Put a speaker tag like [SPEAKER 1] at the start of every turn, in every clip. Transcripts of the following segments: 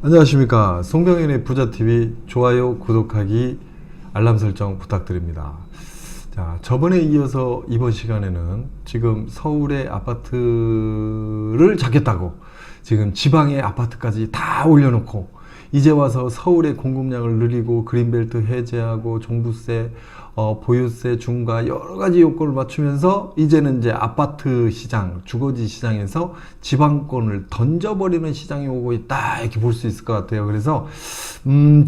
[SPEAKER 1] 안녕하십니까. 송병현의 부자TV 좋아요, 구독하기, 알람 설정 부탁드립니다. 자, 저번에 이어서 이번 시간에는 지금 서울의 아파트를 잡겠다고 지금 지방의 아파트까지 다 올려놓고 이제 와서 서울의 공급량을 늘리고 그린벨트 해제하고 종부세, 보유세 중과 여러 가지 요건을 맞추면서 이제는 이제 아파트 시장, 주거지 시장에서 지방권을 던져버리는 시장이 오고 있다, 이렇게 볼 수 있을 것 같아요. 그래서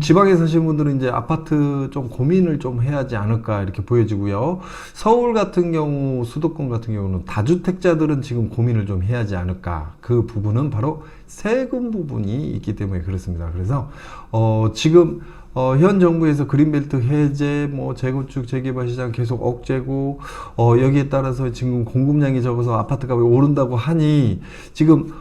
[SPEAKER 1] 지방에 사시는 분들은 이제 아파트 좀 고민을 좀 해야 하지 않을까 이렇게 보여지고요. 서울 같은 경우, 수도권 같은 경우는 다주택자들은 지금 고민을 좀 해야 하지 않을까. 그 부분은 바로 세금 부분이 있기 때문에 그렇습니다. 그래서 지금 현 정부에서 그린벨트 해제, 재건축, 재개발 시장 계속 억제고, 여기에 따라서 지금 공급량이 적어서 아파트 값이 오른다고 하니, 지금,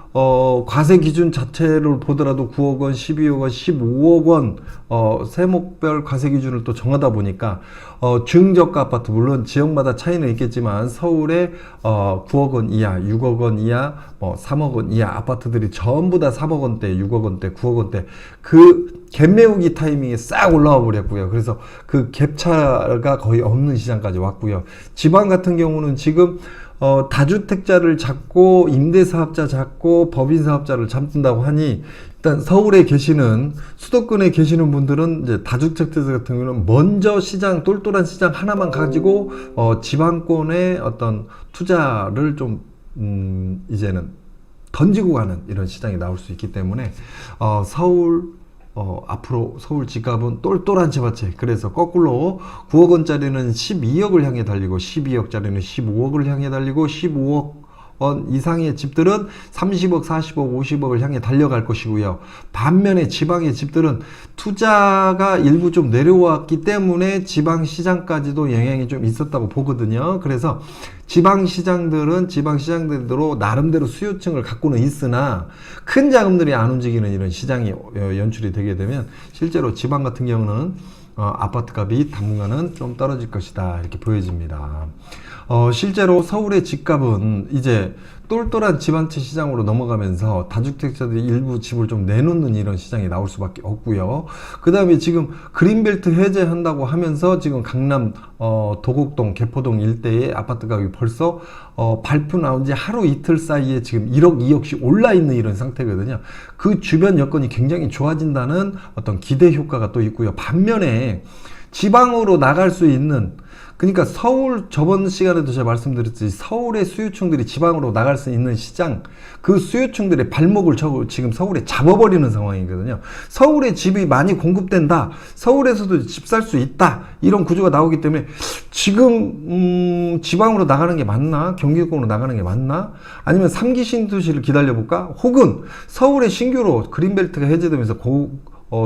[SPEAKER 1] 과세 기준 자체를 보더라도 9억 원, 12억 원, 15억 원, 세목별 과세 기준을 또 정하다 보니까, 중저가 아파트, 물론 지역마다 차이는 있겠지만, 서울에, 9억 원 이하, 6억 원 이하, 3억 원 이하 아파트들이 전부 다 3억 원대, 6억 원대, 9억 원대, 그 갭 메우기 타이밍에 싹 올라와 버렸고요. 그래서 그 갭차가 거의 없는 시장까지 왔고요. 지방 같은 경우는 지금 다주택자를 잡고 임대사업자 잡고 법인사업자를 잡는다고 하니, 일단 서울에 계시는, 수도권에 계시는 분들은 이제 다주택자 같은 경우는 먼저 시장, 똘똘한 시장 하나만 가지고 지방권의 어떤 투자를 좀 이제는 던지고 가는 이런 시장이 나올 수 있기 때문에 앞으로 서울 집값은 똘똘한 집화체, 그래서 거꾸로 9억 원짜리는 12억을 향해 달리고 12억짜리는 15억을 향해 달리고 15억 원 이상의 집들은 30억, 40억, 50억을 향해 달려갈 것이고요. 반면에 지방의 집들은 투자가 일부 좀 내려왔기 때문에 지방 시장까지도 영향이 좀 있었다고 보거든요. 그래서 지방 시장들은 지방 시장대로 나름대로 수요층을 갖고는 있으나 큰 자금들이 안 움직이는 이런 시장이 연출이 되게 되면 실제로 지방 같은 경우는 아파트 값이 당분간은 좀 떨어질 것이다, 이렇게 보여집니다. 실제로 서울의 집값은 이제 똘똘한 집 한 채 시장으로 넘어가면서 다주택자들이 일부 집을 좀 내놓는 이런 시장이 나올 수밖에 없고요. 그 다음에 지금 그린벨트 해제한다고 하면서 지금 강남 도곡동, 개포동 일대의 아파트 가격이 벌써 발표 나온 지 하루 이틀 사이에 지금 1억, 2억씩 올라 있는 이런 상태거든요. 그 주변 여건이 굉장히 좋아진다는 어떤 기대 효과가 또 있고요. 반면에 지방으로 나갈 수 있는, 그러니까 서울, 저번 시간에도 제가 말씀드렸듯이 서울의 수요층들이 지방으로 나갈 수 있는 시장, 그 수요층들의 발목을 지금 서울에 잡아버리는 상황이거든요. 서울에 집이 많이 공급된다, 서울에서도 집 살 수 있다, 이런 구조가 나오기 때문에 지금 지방으로 나가는 게 맞나? 경기도권으로 나가는 게 맞나? 아니면 3기 신도시를 기다려볼까? 혹은 서울에 신규로 그린벨트가 해제되면서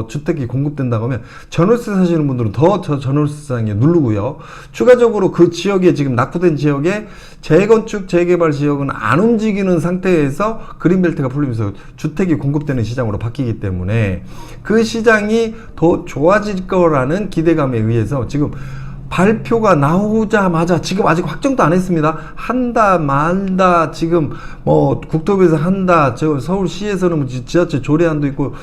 [SPEAKER 1] 주택이 공급된다고 하면 전월세 사시는 분들은 더 전월세 시장에 누르고요. 추가적으로 그 지역에, 지금 낙후된 지역에 재건축, 재개발 지역은 안 움직이는 상태에서 그린벨트가 풀리면서 주택이 공급되는 시장으로 바뀌기 때문에 그 시장이 더 좋아질 거라는 기대감에 의해서 지금 발표가 나오자마자, 지금 아직 확정도 안 했습니다. 한다 말다, 지금 국토부에서 한다, 서울시에서는 지하철 조례안도 있고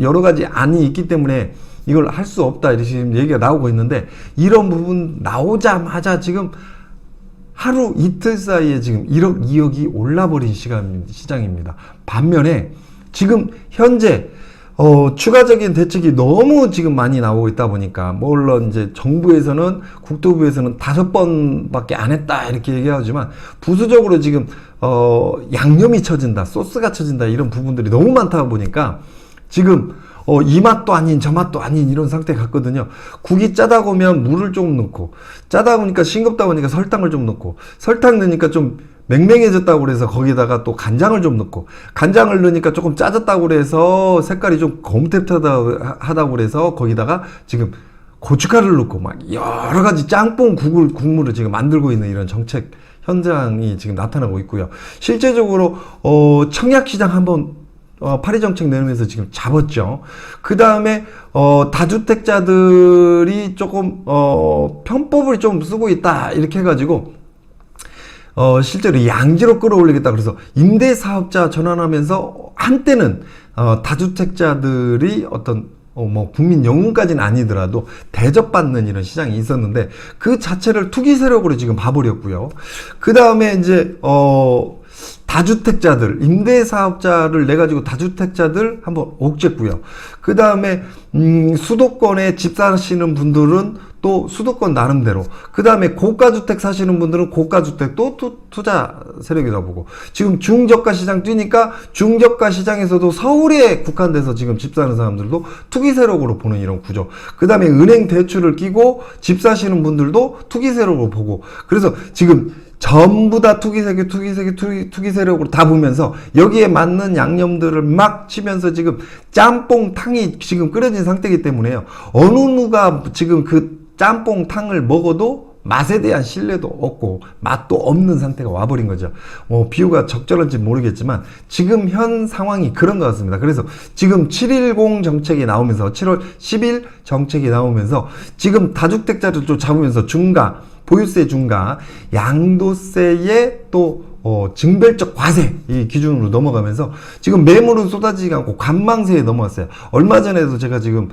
[SPEAKER 1] 여러 가지 안이 있기 때문에 이걸 할 수 없다, 이렇게 지금 얘기가 나오고 있는데, 이런 부분 나오자마자 지금 하루 이틀 사이에 지금 1억, 2억이 올라버린 시장입니다. 반면에 지금 현재 추가적인 대책이 너무 지금 많이 나오고 있다 보니까, 물론 이제 정부에서는, 국토부에서는 5번밖에 안 했다, 이렇게 얘기하지만, 부수적으로 지금, 양념이 쳐진다, 소스가 쳐진다, 이런 부분들이 너무 많다 보니까, 지금, 이 맛도 아닌 저 맛도 아닌 이런 상태 같거든요. 국이 짜다 보면 물을 좀 넣고, 짜다 보니까 싱겁다 보니까 설탕을 좀 넣고, 설탕 넣으니까 좀 맹맹해졌다고 그래서 거기다가 또 간장을 좀 넣고, 간장을 넣으니까 조금 짜졌다고 그래서 색깔이 좀 검택하다고 그래서 거기다가 지금 고춧가루를 넣고 막 여러 가지 짬뽕 국물을 지금 만들고 있는 이런 정책 현장이 지금 나타나고 있고요. 실제적으로 청약시장 한번 파리 정책 내면서 지금 잡았죠. 그 다음에 다주택자들이 조금 편법을 좀 쓰고 있다, 이렇게 해가지고 실제로 양지로 끌어올리겠다. 그래서 임대사업자 전환하면서 한때는 다주택자들이 어떤 뭐 국민 영웅까지는 아니더라도 대접받는 이런 시장이 있었는데 그 자체를 투기 세력으로 지금 봐버렸고요. 그 다음에 이제 다주택자들, 임대사업자를 내가지고 다주택자들 한번 옥죄고요. 그 다음에 수도권에 집 사시는 분들은 또 수도권 나름대로, 그 다음에 고가주택 사시는 분들은 고가주택 또 투자 세력이라고 보고, 지금 중저가 시장 뛰니까 중저가 시장에서도 서울에 국한돼서 지금 집 사는 사람들도 투기 세력으로 보는 이런 구조. 그 다음에 은행 대출을 끼고 집 사시는 분들도 투기 세력으로 보고, 그래서 지금 전부 다 투기 세력으로 다 보면서 여기에 맞는 양념들을 막 치면서 지금 짬뽕탕이 지금 끓여진 상태이기 때문에요. 어느 누가 지금 그 짬뽕탕을 먹어도 맛에 대한 신뢰도 없고 맛도 없는 상태가 와버린 거죠. 비유가 적절한지 모르겠지만 지금 현 상황이 그런 것 같습니다. 그래서 지금 710 정책이 나오면서 7월 10일 정책이 나오면서 지금 다주택자를 좀 잡으면서 중과 보유세 중과 양도세의 또 증별적 과세 이 기준으로 넘어가면서 지금 매물은 쏟아지지 않고 관망세에 넘어갔어요. 얼마 전에도 제가 지금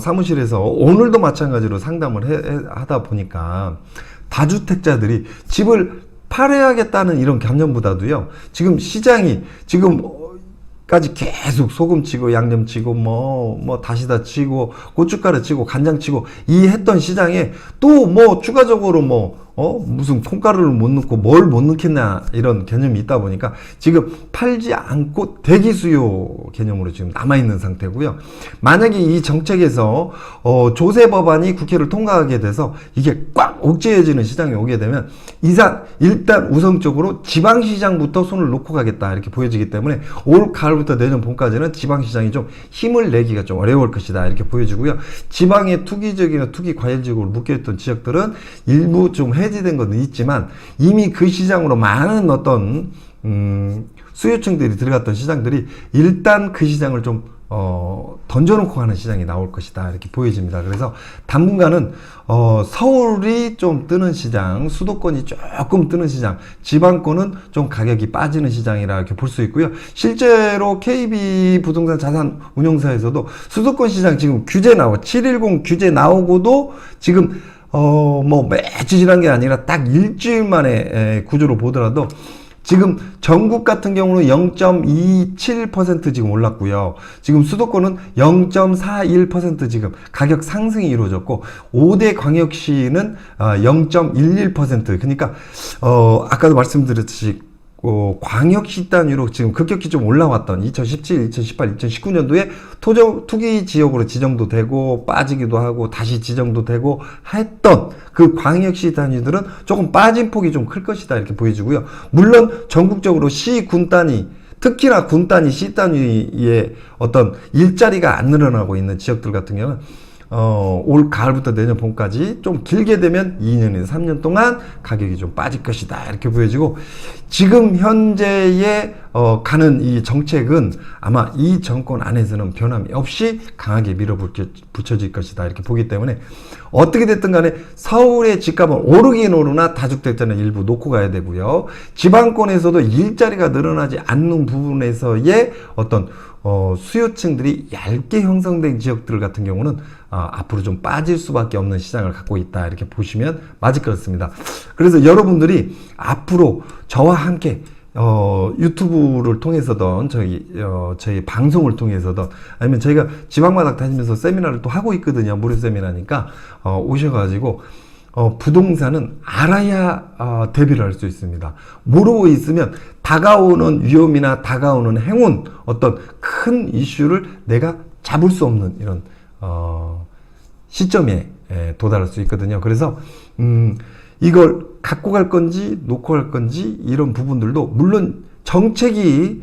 [SPEAKER 1] 사무실에서 오늘도 마찬가지로 상담을 하다 보니까 다주택자들이 집을 팔아야겠다는 이런 개념보다도요, 지금 시장이 지금까지 계속 소금 치고 양념 치고 뭐 다시다 치고 고춧가루 치고 간장 치고 이 했던 시장에 또 뭐 추가적으로 무슨 콩가루를 못 넣고 뭘 못 넣겠냐 이런 개념이 있다 보니까 지금 팔지 않고 대기 수요 개념으로 지금 남아있는 상태고요. 만약에 이 정책에서 조세 법안이 국회를 통과하게 돼서 이게 꽉 억제해지는 시장이 오게 되면 일단 우선적으로 지방시장부터 손을 놓고 가겠다 이렇게 보여지기 때문에 올 가을부터 내년 봄까지는 지방시장이 좀 힘을 내기가 좀 어려울 것이다 이렇게 보여지고요. 지방의 투기적이나 투기 과열지역으로 묶여있던 지역들은 일부 좀 해지된 건 있지만 이미 그 시장으로 많은 어떤 수요층들이 들어갔던 시장들이 일단 그 시장을 좀 던져놓고 가는 시장이 나올 것이다 이렇게 보여집니다. 그래서 당분간은 서울이 좀 뜨는 시장, 수도권이 조금 뜨는 시장, 지방권은 좀 가격이 빠지는 시장이라 이렇게 볼 수 있고요. 실제로 KB 부동산 자산 운용사에서도 수도권 시장 지금 규제 710 규제 나오고도 지금 매주 지난 게 아니라 딱 일주일 만에 구조로 보더라도 지금 전국 같은 경우는 0.27% 지금 올랐고요. 지금 수도권은 0.41% 지금 가격 상승이 이루어졌고 5대 광역시는 0.11%. 그러니까 아까도 말씀드렸듯이 광역시 단위로 지금 급격히 좀 올라왔던 2017, 2018, 2019년도에 투기 지역으로 지정도 되고 빠지기도 하고 다시 지정도 되고 했던 그 광역시 단위들은 조금 빠진 폭이 좀 클 것이다 이렇게 보여지고요. 물론 전국적으로 시, 군 단위, 특히나 군 단위, 시 단위의 어떤 일자리가 안 늘어나고 있는 지역들 같은 경우는 올 가을부터 내년 봄까지 좀 길게 되면 2년에서 3년 동안 가격이 좀 빠질 것이다 이렇게 보여지고, 지금 현재의 가는 이 정책은 아마 이 정권 안에서는 변함이 없이 강하게 밀어붙여질 것이다 이렇게 보기 때문에 어떻게 됐든 간에 서울의 집값은 오르긴 오르나 다주택자는 일부 놓고 가야 되고요. 지방권에서도 일자리가 늘어나지 않는 부분에서의 어떤 수요층들이 얇게 형성된 지역들 같은 경우는 앞으로 좀 빠질 수밖에 없는 시장을 갖고 있다 이렇게 보시면 맞을 것 같습니다. 그래서 여러분들이 앞으로 저와 함께 유튜브를 통해서든 저희 방송을 통해서든 아니면 저희가 지방마다 다니면서 세미나를 또 하고 있거든요. 무료 세미나니까 오셔가지고 부동산은 알아야 대비를 할 수 있습니다. 모르고 있으면 다가오는 위험이나 다가오는 행운, 어떤 큰 이슈를 내가 잡을 수 없는 이런 시점에 도달할 수 있거든요. 그래서 이걸 갖고 갈 건지 놓고 갈 건지 이런 부분들도 물론 정책이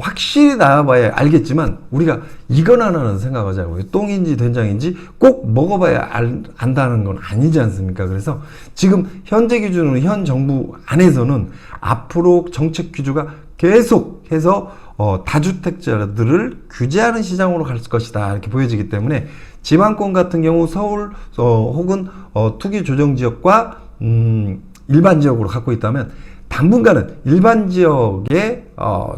[SPEAKER 1] 확실히 나와봐야 알겠지만 우리가 이건 하나는 생각하지 않고 똥인지 된장인지 꼭 먹어봐야 안다는 건 아니지 않습니까? 그래서 지금 현재 기준으로 현 정부 안에서는 앞으로 정책 규제가 계속해서 다주택자들을 규제하는 시장으로 갈 것이다 이렇게 보여지기 때문에 지방권 같은 경우 서울 혹은 투기 조정 지역과 일반 지역으로 갖고 있다면 당분간은 일반 지역의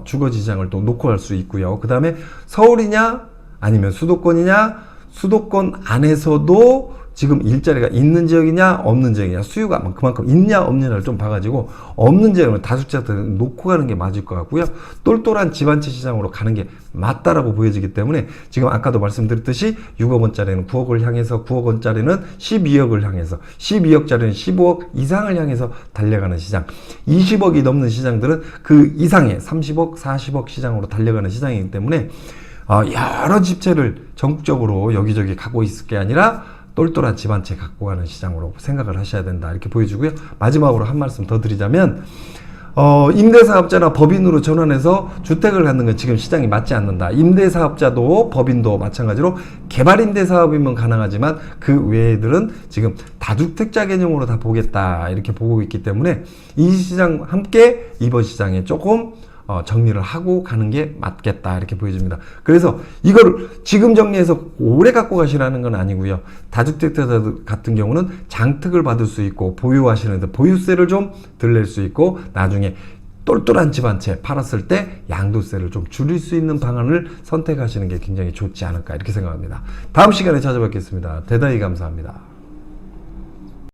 [SPEAKER 1] 주거지장을 또 놓고 갈 수 있고요. 그 다음에 서울이냐 아니면 수도권이냐, 수도권 안에서도 지금 일자리가 있는 지역이냐 없는 지역이냐, 수요가 그만큼 있냐 없느냐를 좀 봐가지고 없는 지역은 다주택자들 놓고 가는 게 맞을 것 같고요. 똘똘한 집 한 채 시장으로 가는 게 맞다라고 보여지기 때문에 지금 아까도 말씀드렸듯이 6억 원짜리는 9억을 향해서, 9억 원짜리는 12억을 향해서, 12억짜리는 15억 이상을 향해서 달려가는 시장, 20억이 넘는 시장들은 그 이상의 30억, 40억 시장으로 달려가는 시장이기 때문에 여러 집채를 전국적으로 여기저기 갖고 있을 게 아니라 똘똘한 집 한 채 갖고 가는 시장으로 생각을 하셔야 된다, 이렇게 보여주고요. 마지막으로 한 말씀 더 드리자면 임대사업자나 법인으로 전환해서 주택을 갖는 건 지금 시장이 맞지 않는다. 임대사업자도 법인도 마찬가지로 개발임대사업이면 가능하지만 그 외들은 지금 다주택자 개념으로 다 보겠다, 이렇게 보고 있기 때문에 이 시장 함께 이번 시장에 조금 정리를 하고 가는 게 맞겠다, 이렇게 보여집니다. 그래서 이걸 지금 정리해서 오래 갖고 가시라는 건 아니고요. 다주택자들 같은 경우는 장특을 받을 수 있고 보유하시는데 보유세를 좀 덜 낼 수 있고 나중에 똘똘한 집 한 채 팔았을 때 양도세를 좀 줄일 수 있는 방안을 선택하시는 게 굉장히 좋지 않을까, 이렇게 생각합니다. 다음 시간에 찾아뵙겠습니다. 대단히 감사합니다.